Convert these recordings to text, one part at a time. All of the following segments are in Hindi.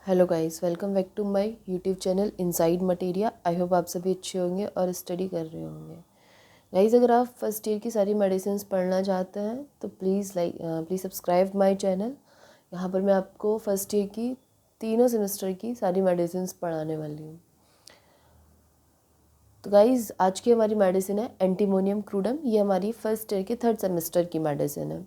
Hello guys, welcome back to my YouTube channel Inside Materia. I hope आप सभी अच्छे होंगे और स्टडी कर रहे होंगे। गाइस, अगर आप फर्स्ट ईयर की सारी मेडिसिन पढ़ना चाहते हैं तो प्लीज़ सब्सक्राइब माय चैनल। यहाँ पर मैं आपको फर्स्ट ईयर की तीनों सेमेस्टर की सारी मेडिसिन पढ़ाने वाली हूँ। तो गाइस, आज की हमारी मेडिसिन है एंटीमोनियम क्रूडम। ये हमारी फर्स्ट ईयर के थर्ड सेमेस्टर की मेडिसिन है।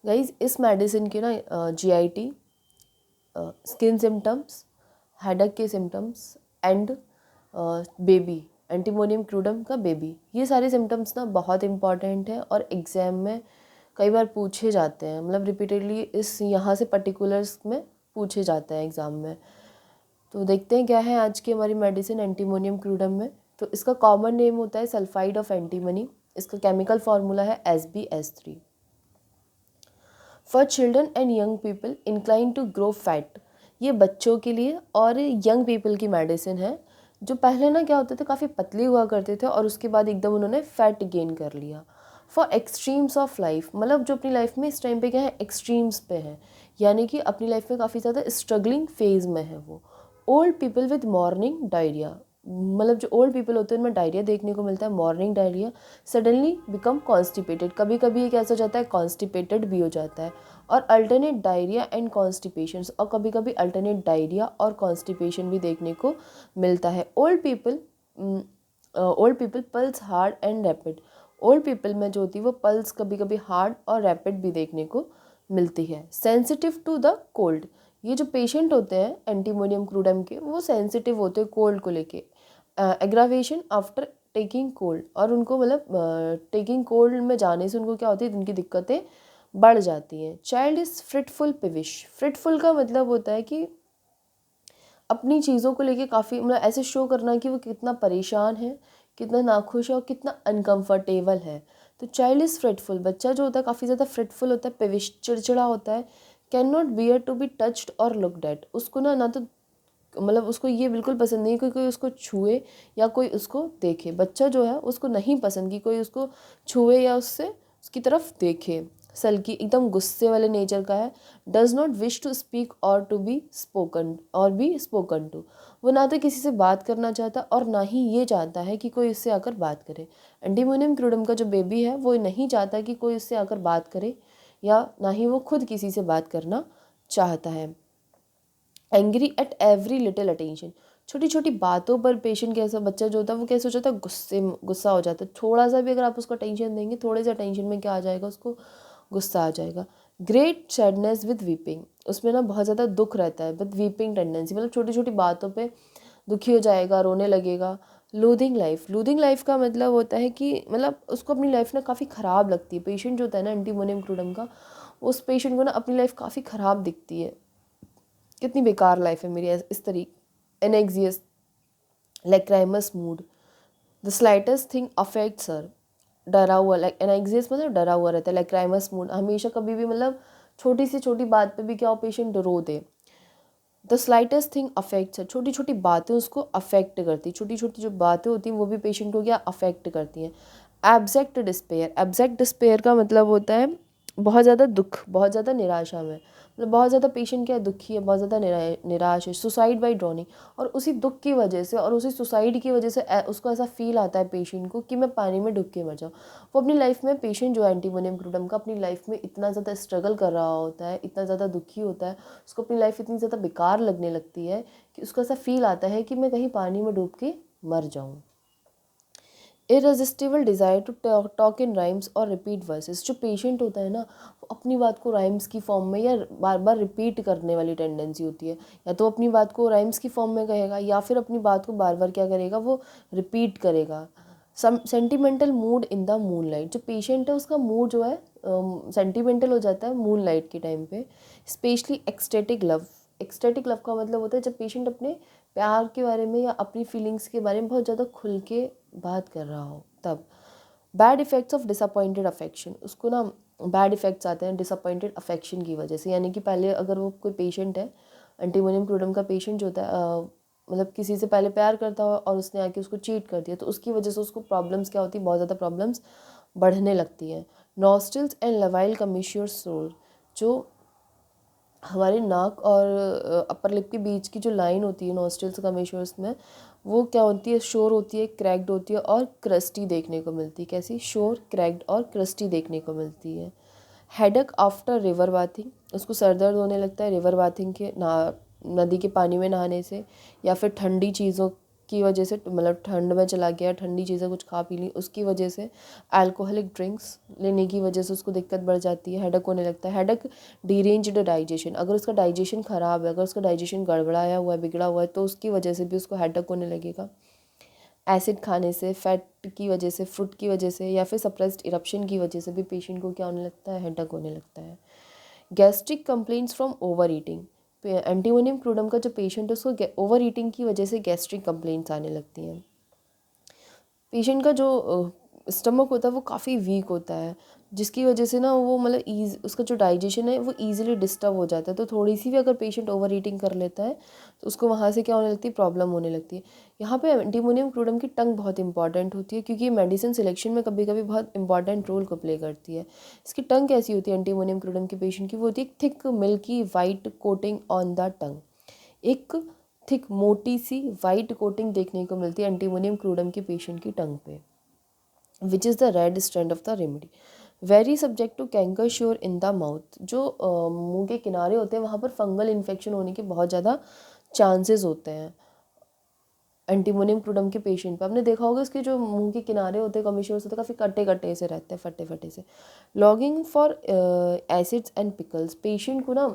गाइस, इस मेडिसिन के ना GIT, स्किन सिम्टम्स, हेडेक के symptoms and baby, antimonium crudum का बेबी, ये सारे सिम्टम्स ना बहुत इंपॉर्टेंट है और एग्ज़ाम में कई बार पूछे जाते हैं। मतलब रिपीटेडली इस यहाँ से पर्टिकुलर्स में पूछे जाते हैं एग्ज़ाम में। तो देखते हैं क्या है आज की हमारी मेडिसिन एंटीमोनियम क्रूडम में। तो इसका कॉमन नेम होता है सल्फाइड ऑफ एंटीमनी। इसका केमिकल फार्मूला है SbS3। For children and young people incline to grow fat, ये बच्चों के लिए और यंग पीपल की मेडिसिन है जो पहले ना क्या होते थे, काफ़ी पतली हुआ करते थे और उसके बाद एकदम उन्होंने फैट गेन कर लिया। फॉर एक्सट्रीम्स ऑफ लाइफ, मतलब जो अपनी लाइफ में इस टाइम पे क्या है, एक्सट्रीम्स पे है, यानी कि अपनी लाइफ में काफ़ी ज़्यादा स्ट्रगलिंग फेज में है वो। Old people with morning diarrhoea, मतलब जो ओल्ड पीपल होते हैं उनमें डायरिया देखने को मिलता है, morning diarrhoea. Suddenly become constipated, कभी कभी ये कैसा हो जाता है, कॉन्स्टिपेटेड भी हो जाता है। और अल्टरनेट डायरिया एंड कॉन्स्टिपेशन, और कभी कभी अल्टरनेट डायरिया और कॉन्स्टिपेशन भी देखने को मिलता है। Old people pulse hard and rapid, old people में जो होती है वो पल्स कभी कभी हार्ड और रैपिड भी देखने को मिलती है। सेंसिटिव टू द कोल्ड, ये जो पेशेंट होते हैं एंटीमोनियम क्रूडम के, वो सेंसिटिव होते हैं कोल्ड को लेके। एग्रावेशन आफ्टर टेकिंग कोल्ड, और उनको मतलब टेकिंग कोल्ड में जाने से उनको क्या होती है, उनकी दिक्कतें बढ़ जाती हैं। चाइल्ड इज़ फ्रिटफुल पिविश, फ्रिटफुल का मतलब होता है कि अपनी चीज़ों को लेके काफ़ी, मतलब ऐसे शो करना कि वो कितना परेशान है, कितना नाखुश है और कितना अनकंफर्टेबल है। तो चाइल्ड इज़ फ्रिटफुल, बच्चा जो होता है काफ़ी ज़्यादा फ्रिटफुल होता है, पिविश, चिड़चिड़ा होता है। Can not bear to be touched और लुक्ड एट, उसको ना ना तो मतलब उसको ये बिल्कुल पसंद नहीं है कि कोई उसको छुए या कोई उसको देखे। बच्चा जो है उसको नहीं पसंद कि कोई उसको छुए या उससे उसकी तरफ देखे। सल्की, एकदम गुस्से वाले नेचर का है। Does not wish to speak और टू बी स्पोकन और बी स्पोकन टू, वो ना तो किसी से बात करना चाहता और ना ही ये चाहता है कि कोई उससे आकर बात करे। एंटीमोनियम क्रूडम का जो बेबी है वो नहीं चाहता कि कोई उससे आकर बात करे, या ना ही वो खुद किसी से बात करना चाहता है। Angry at every little attention, छोटी छोटी बातों पर पेशेंट कैसा, बच्चा जो होता है वो कैसे हो जाता है, गुस्सा हो जाता है। थोड़ा सा भी अगर आप उसको टेंशन देंगे, थोड़े से टेंशन में क्या आ जाएगा, उसको गुस्सा आ जाएगा। ग्रेट सैडनेस विद वीपिंग, उसमें ना बहुत ज़्यादा दुख रहता है, विद वीपिंग टेंडेंसी, मतलब छोटी छोटी बातों पे दुखी हो जाएगा, रोने लगेगा। लूदिंग लाइफ, लूदिंग लाइफ का मतलब होता है कि मतलब उसको अपनी लाइफ ना काफ़ी ख़राब लगती है। पेशेंट जो होता है ना एंटीमोनियम क्रूडम का, उस पेशेंट को ना अपनी लाइफ काफ़ी ख़राब दिखती है, कितनी बेकार लाइफ है मेरी, इस तरीके। Anxious, lachrymose mood, the slightest thing affects her, डरा हुआ, लाइक एनेक्सियस मतलब डरा हुआ रहता है। लैक्राइमस मूड, हमेशा कभी भी मतलब छोटी सी छोटी बात पे भी क्या हो, पेशेंट रो दे। The slightest thing affects her, छोटी छोटी बातें उसको अफेक्ट करती, छोटी छोटी जो बातें होती हैं वो भी पेशेंट को क्या अफेक्ट करती हैं। एब्जेक्ट डिस्पेयर, एब्जेक्ट डिस्पेयर का मतलब होता है बहुत ज़्यादा दुख, बहुत ज़्यादा निराशा में, मतलब बहुत ज़्यादा पेशेंट क्या है, दुखी है, बहुत ज़्यादा निराश है। सुसाइड बाई ड्रॉनिंग, और उसी दुख की वजह से और उसी सुसाइड की वजह से उसको ऐसा फील आता है पेशेंट को कि मैं पानी में डूब के मर जाऊँ। वो अपनी लाइफ में, पेशेंट जो है एंटीमोनियम क्रूडम का, अपनी लाइफ में इतना ज़्यादा स्ट्रगल कर रहा होता है, इतना ज़्यादा दुखी होता है, उसको अपनी लाइफ इतनी ज़्यादा बेकार लगने लगती है कि उसको ऐसा फील आता है कि मैं कहीं पानी में डूब के मर जाऊँ। Irresistible desire to talk in rhymes और रिपीट वर्सेस, जो पेशेंट होता है ना वो अपनी बात को राइम्स की फॉर्म में या बार बार रिपीट करने वाली टेंडेंसी होती है। या तो अपनी बात को राइम्स की फॉर्म में कहेगा या फिर अपनी बात को बार बार क्या करेगा, वो रिपीट करेगा। Some sentimental mood in the moonlight, जो पेशेंट है उसका मूड जो है सेंटिमेंटल हो जाता है मून लाइट के टाइम पे। Specially ecstatic love, ecstatic love का मतलब होता है जब पेशेंट अपने प्यार के बारे में या अपनी फीलिंग्स के बारे में बहुत ज़्यादा खुल के बात कर रहा हो तब। Bad effects of disappointed affection, उसको ना बैड इफ़ेक्ट्स आते हैं डिसअपॉइंटेड अफेक्शन की वजह से। यानी कि पहले अगर वो कोई पेशेंट है, एंटीमोनियम क्रूडम का पेशेंट जो होता है मतलब किसी से पहले प्यार करता हो और उसने आके उसको चीट कर दिया, तो उसकी वजह से उसको प्रॉब्लम्स क्या होती है, बहुत ज़्यादा प्रॉब्लम्स बढ़ने लगती हैं। नॉस्ट्रल्स एंड लवाइल कमिश्योर सोर, जो हमारे नाक और अपर लिप के बीच की जो लाइन होती है नॉस्ट्रिल्स कमेशोर्स में, वो क्या होती है, शोर होती है, क्रैक्ड होती है और क्रस्टी देखने को मिलती है। कैसी? शोर, क्रैक्ड और क्रस्टी देखने को मिलती है। हेडेक आफ्टर रिवर बाथिंग, उसको सर दर्द होने लगता है रिवर बाथिंग के नदी के पानी में नहाने से, या फिर ठंडी चीज़ों की वजह से, मतलब ठंड में चला गया, ठंडी चीज़ें कुछ खा पी ली उसकी वजह से, अल्कोहलिक ड्रिंक्स लेने की वजह से उसको दिक्कत बढ़ जाती है, हेडेक होने लगता है। हेडेक डीरेंज्ड डाइजेशन, अगर उसका डाइजेशन ख़राब है, अगर उसका डाइजेशन गड़बड़ाया हुआ है, बिगड़ा हुआ है, तो उसकी वजह से भी उसको हेडेक होने लगेगा। एसिड खाने से, फैट की वजह से, फ्रूट की वजह से, या फिर सप्रेस्ड इरप्शन की वजह से भी पेशेंट को क्या होने लगता है, हेडेक होने लगता है। Gastric complaints from over eating, antimonium crudum का जो पेशेंट है उसको ओवर ईटिंग की वजह से गैस्ट्रिक कंप्लेंट्स आने लगती हैं। पेशेंट का जो स्टमक होता है वो काफ़ी वीक होता है, जिसकी वजह से ना वो मतलब उसका जो डाइजेशन है वो ईजिली डिस्टर्ब हो जाता है। तो थोड़ी सी भी अगर पेशेंट ओवर ईटिंग कर लेता है तो उसको वहाँ से क्या होने लगती है, प्रॉब्लम होने लगती है। यहाँ पे एंटीमोनियम क्रूडम की टंग बहुत इंपॉर्टेंट होती है, क्योंकि ये मेडिसिन सिलेक्शन में कभी कभी बहुत इंपॉर्टेंट रोल को प्ले करती है। इसकी टंग कैसी होती है एंटीमोनियम क्रूडम के पेशेंट की? वो होती है thick milky white coating on the tongue. एक थिक मोटी सी वाइट कोटिंग देखने को मिलती है एंटीमोनियम क्रूडम के पेशेंट की टंग पे, which is the red strand of the remedy. Very subject to canker sores in the mouth, जो मुंह के किनारे होते हैं वहाँ पर फंगल इन्फेक्शन होने के बहुत ज़्यादा चांसेस होते हैं एंटीमोनियम क्रूडम के पेशेंट पे। आपने देखा होगा इसके जो मुंह के किनारे होते हैं कमिश्योर्स होते हैं काफ़ी कटे कटे से रहते हैं, फटे फटे से। Logging for acids and pickles, patient को ना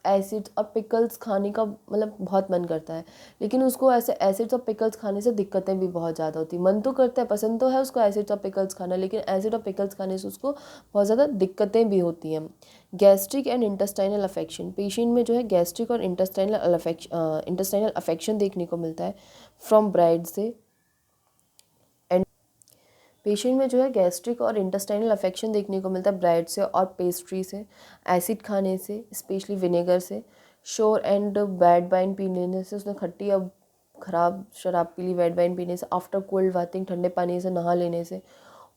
एसिड्स और पिकल्स खाने का मतलब बहुत मन करता है, लेकिन उसको ऐसे एसिड्स और पिकल्स खाने से दिक्कतें भी बहुत ज़्यादा होती है। मन तो करता है, पसंद तो है उसको एसिड्स और पिकल्स खाना, लेकिन एसिड और पिकल्स खाने से उसको बहुत ज़्यादा दिक्कतें भी होती हैं। Gastric and intestinal affection, patient में जो है गैस्ट्रिक और इंटेस्टाइनल अफेक्शन देखने को मिलता है फ्रॉम ब्रेड से। पेशेंट में जो है गैस्ट्रिक और इंटेस्टाइनल अफेक्शन देखने को मिलता है ब्रेड से और पेस्ट्री से, एसिड खाने से, स्पेशली विनेगर से, शोर एंड बैड वाइन पीने से, उसने खट्टी या ख़राब शराब पी ली, बैड वाइन पीने से, आफ्टर कोल्ड बाथिंग, ठंडे पानी से नहा लेने से,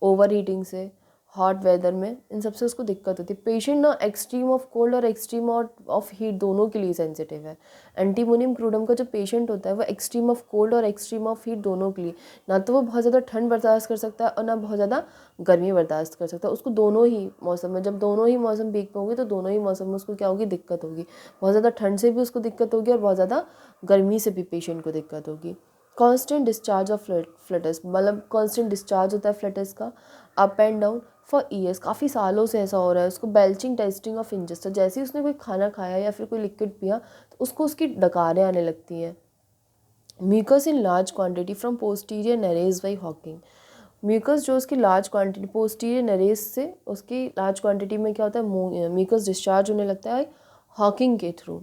ओवर हीटिंग से, हॉट वेदर में, इन सबसे उसको दिक्कत होती है। पेशेंट ना एक्सट्रीम ऑफ कोल्ड और एक्सट्रीम ऑफ हीट दोनों के लिए सेंसिटिव है। एंटीमोनियम क्रूडम का जो पेशेंट होता है वो एक्सट्रीम ऑफ कोल्ड और एक्सट्रीम ऑफ हीट दोनों के लिए, ना तो वो बहुत ज़्यादा ठंड बर्दाश्त कर सकता है और ना बहुत ज़्यादा गर्मी बर्दाश्त कर सकता है। उसको दोनों ही मौसम में, जब दोनों ही मौसम पीक पे होंगे तो दोनों ही मौसम में उसको क्या होगी, दिक्कत होगी। बहुत ज़्यादा ठंड से भी उसको दिक्कत होगी और बहुत ज़्यादा गर्मी से भी पेशेंट को दिक्कत होगी। कांस्टेंट डिस्चार्ज ऑफ फ्लटर्स, मतलब कांस्टेंट डिस्चार्ज होता है फ्लटर्स का up and down for years, काफ़ी सालों से ऐसा हो रहा है उसको। बेल्चिंग टेस्टिंग ऑफ इंजेस्टर, जैसे ही उसने कोई खाना खाया या फिर कोई लिक्विड पिया तो उसको उसकी डकारें आने लगती हैं। Mucus in large quantity from posterior nares by hawking, mucus जो उसकी लार्ज क्वांटिटी पोस्टीरियर नरेज से उसकी लार्ज क्वांटिटी में क्या होता है, म्यूकस डिस्चार्ज होने लगता है हॉकिंग के थ्रू।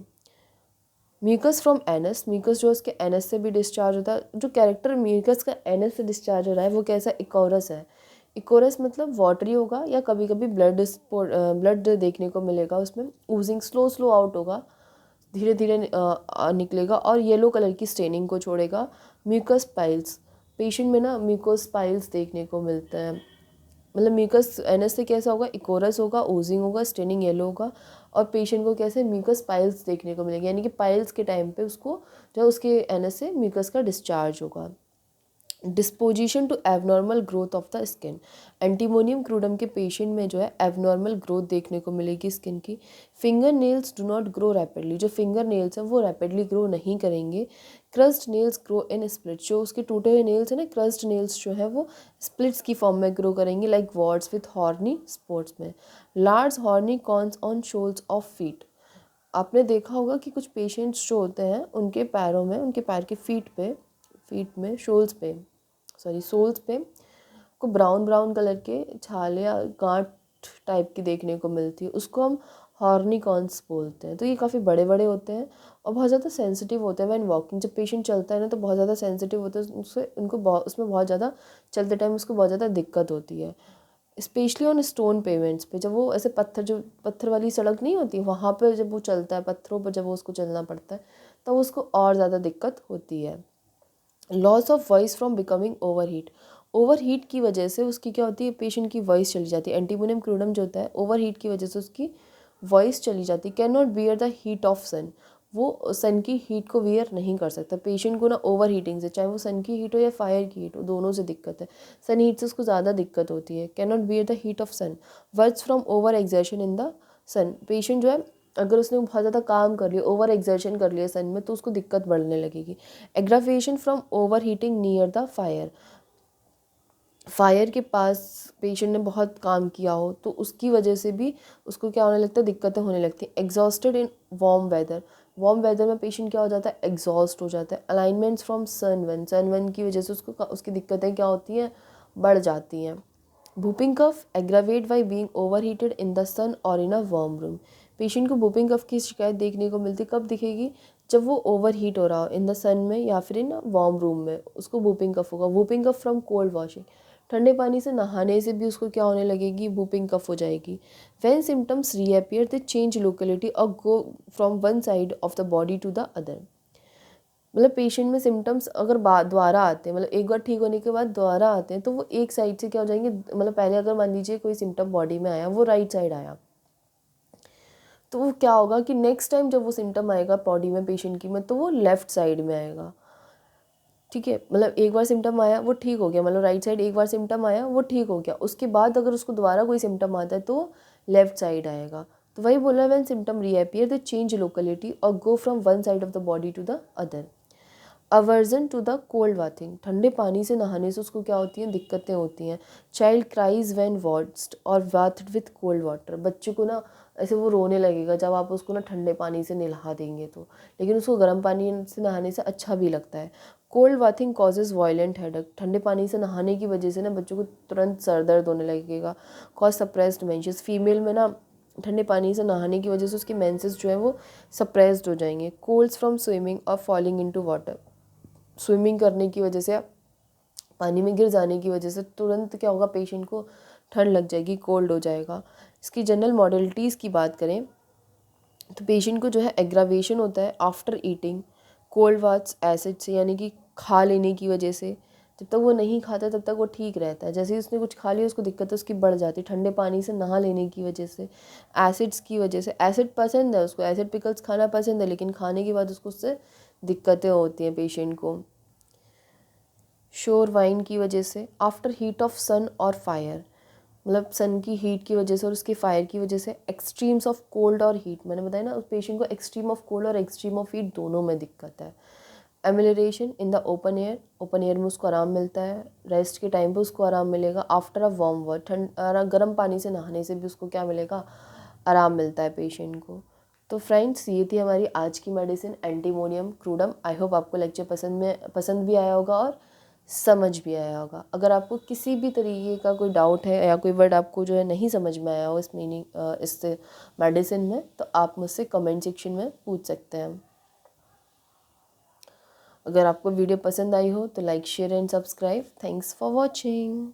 म्यूकस फ्रॉम एनस, म्यूकस जो उसके एनस से भी डिस्चार्ज होता है। जो कैरेक्टर म्यूकस का एनस से डिस्चार्ज हो रहा है वो कैसा, इकोरस है। इकोरस मतलब वाटरी होगा या कभी कभी ब्लड देखने को मिलेगा उसमें, ऊजिंग स्लो स्लो आउट होगा, धीरे धीरे निकलेगा और येलो कलर की स्टेनिंग को छोड़ेगा। म्यूकस पाइल्स, पेशेंट में ना म्यूकस पाइल्स देखने को मिलता है। मतलब म्यूकस एनस से कैसा होगा, इकोरस होगा, ओजिंग होगा, स्टेनिंग येलो होगा, और पेशेंट को कैसे म्यूकस पाइल्स देखने को मिलेंगे, यानी कि पाइल्स के टाइम पे उसको जो है उसके एनस से म्यूकस का डिस्चार्ज होगा। Disposition to abnormal growth of the skin, antimonium crudum के पेशेंट में जो है एबनॉर्मल ग्रोथ देखने को मिलेगी स्किन की। Finger nails do not grow rapidly, जो फिंगर नेल्स हैं वो रैपिडली ग्रो नहीं करेंगे। Crust nails grow in split, जो उसके टूटे हुए नेल्स हैं ना, क्रस्ट नेल्स जो है वो स्प्लिट्स की फॉर्म में ग्रो करेंगे like warts with horny spots में। Large horny corns on soles of feet, आपने देखा होगा कि कुछ पेशेंट्स जो होते हैं उनके पैरों में, उनके पैर के फीट में सोल्स पे को ब्राउन ब्राउन कलर के छाले या गांठ टाइप की देखने को मिलती है, उसको हम हॉर्निकॉन्स बोलते हैं। तो ये काफ़ी बड़े बड़े होते हैं और बहुत ज़्यादा सेंसिटिव होते हैं व्हेन वॉकिंग, जब पेशेंट चलता है ना तो बहुत ज़्यादा सेंसिटिव होता है उससे, उसमें बहुत ज़्यादा चलते टाइम उसको बहुत ज़्यादा दिक्कत होती है, स्पेशली ऑन स्टोन पेमेंट्स पे। जब वो ऐसे पत्थर वाली सड़क नहीं होती वहाँ पर जब वो चलता है, पत्थरों पर जब वो उसको चलना पड़ता है तब उसको और ज़्यादा दिक्कत होती है। Loss of voice from becoming over heat की वजह से उसकी क्या होती है, पेशेंट की वॉइस चली जाती है। एंटीमोनियम क्रूडम जो होता है ओवर हीट की वजह से उसकी वॉइस चली जाती, can not bear the heat of sun, वो सन की हीट को वियर नहीं कर सकता। पेशेंट को ना ओवर हीटिंग से, चाहे वो सन की हीट हो या फायर की हीट हो, दोनों से दिक्कत है। सन हीट से उसको ज़्यादा दिक्कत होती है। Can not bear the heat of sun, worse from overexertion in the sun, patient जो है अगर उसने बहुत ज़्यादा काम कर लिया, ओवर एक्सर्शन कर लिया सन में, तो उसको दिक्कत बढ़ने लगेगी। Aggravation from over heating near the fire, fire के पास पेशेंट ने बहुत काम किया हो तो उसकी वजह से भी उसको क्या होने लगता है, दिक्कतें होने लगती हैं। Exhausted in warm weather, warm weather में पेशेंट क्या हो जाता है, एग्जॉस्ट हो जाता है। अलाइनमेंट्स फ्रॉम सन वन की वजह से उसको उसकी दिक्कतें क्या होती हैं, बढ़ जाती हैं। Whooping cough aggravate by being over heated in the sun और in a warm room, patient को वूपिंग कफ की शिकायत देखने को मिलती, कब दिखेगी, जब वो ओवर हीट हो रहा हो इन द सन में या फिर इन वार्म रूम में, उसको वूपिंग कफ होगा। Whooping cough from cold washing, ठंडे पानी से नहाने से भी उसको क्या होने लगेगी, वूपिंग कफ हो जाएगी। When symptoms reappear they change locality और go from one side of the body to the other, मतलब पेशेंट में सिम्टम्स अगर दोबारा आते हैं, मतलब एक बार ठीक होने के बाद दोबारा आते हैं, तो वो एक साइड से क्या हो जाएंगे, मतलब पहले अगर मान लीजिए कोई सिम्टम बॉडी में आया, वो राइट साइड आया, तो वो क्या होगा कि नेक्स्ट टाइम जब वो सिम्टम आएगा बॉडी में पेशेंट की में, तो वो लेफ़्ट साइड में आएगा। ठीक है, मतलब एक बार सिम्टम आया वो ठीक हो गया, मतलब राइट साइड एक बार सिम्टम आया वो ठीक हो गया, उसके बाद अगर उसको दोबारा कोई सिम्टम आता है तो लेफ्ट साइड आएगा। तो वही बोला, when symptom reappear they change locality और go from one side of the body to the other. Aversion to the cold bathing, ठंडे पानी से नहाने से उसको क्या होती हैं, दिक्कतें होती हैं। चाइल्ड क्राइज व्हेन वॉश्ड और बाथड विथ कोल्ड वाटर, बच्चे को ना ऐसे वो रोने लगेगा जब आप उसको ना ठंडे पानी से नहा देंगे तो, लेकिन उसको गर्म पानी से नहाने से अच्छा भी लगता है। Cold bathing causes violent headache, ठंडे पानी से नहाने की वजह से ना बच्चों को तुरंत सर दर्द होने लगेगा। कॉज सप्रेस्ड मेंसेस, फीमेल में ना ठंडे पानी से नहाने की वजह से उसकी मेंसेस जो है वो सप्रेस्ड हो जाएंगे। कोल्ड्स फ्रॉम स्विमिंग और फॉलिंग इनटू वाटर, स्विमिंग करने की वजह से, पानी में गिर जाने की वजह से तुरंत क्या होगा, पेशेंट को ठंड लग जाएगी, कोल्ड हो जाएगा। इसकी जनरल मॉडलिटीज़ की बात करें तो पेशेंट को जो है एग्रावेशन होता है after eating cold baths acid से, यानी कि खा लेने की वजह से। जब तक वो नहीं खाता तब तक वो ठीक रहता है, जैसे ही उसने कुछ खा लिया उसको दिक्कत उसकी बढ़ जाती है। ठंडे पानी से नहा लेने की वजह से, एसिड्स की वजह से, एसिड पसंद है उसको, एसिड पिकल्स खाना पसंद है, लेकिन खाने के बाद उसको उससे दिक्कतें होती हैं पेशेंट को। श्योर वाइन की वजह से, आफ्टर हीट ऑफ सन और फायर, मतलब सन की हीट की वजह से और उसके फायर की वजह से। एक्सट्रीम्स ऑफ कोल्ड और हीट, मैंने बताया ना उस पेशेंट को एक्सट्रीम ऑफ कोल्ड और एक्सट्रीम ऑफ हीट दोनों में दिक्कत है। Amelioration in the open air, open air में उसको आराम मिलता है, रेस्ट के टाइम पे उसको आराम मिलेगा। आफ्टर अ वार्म वाटर, गर्म पानी से नहाने से भी उसको क्या मिलेगा, आराम मिलता है पेशेंट को। तो फ्रेंड्स, ये थी हमारी आज की medicine antimonium crudum. I hope आपको लेक्चर पसंद भी आया होगा और समझ भी आया होगा। अगर आपको किसी भी तरीके का कोई डाउट है या कोई वर्ड आपको जो है नहीं समझ में आया हो इस मीनिंग इस मेडिसिन में, तो आप मुझसे कमेंट सेक्शन में पूछ सकते हैं। अगर आपको वीडियो पसंद आई हो तो like share and subscribe. Thanks for watching.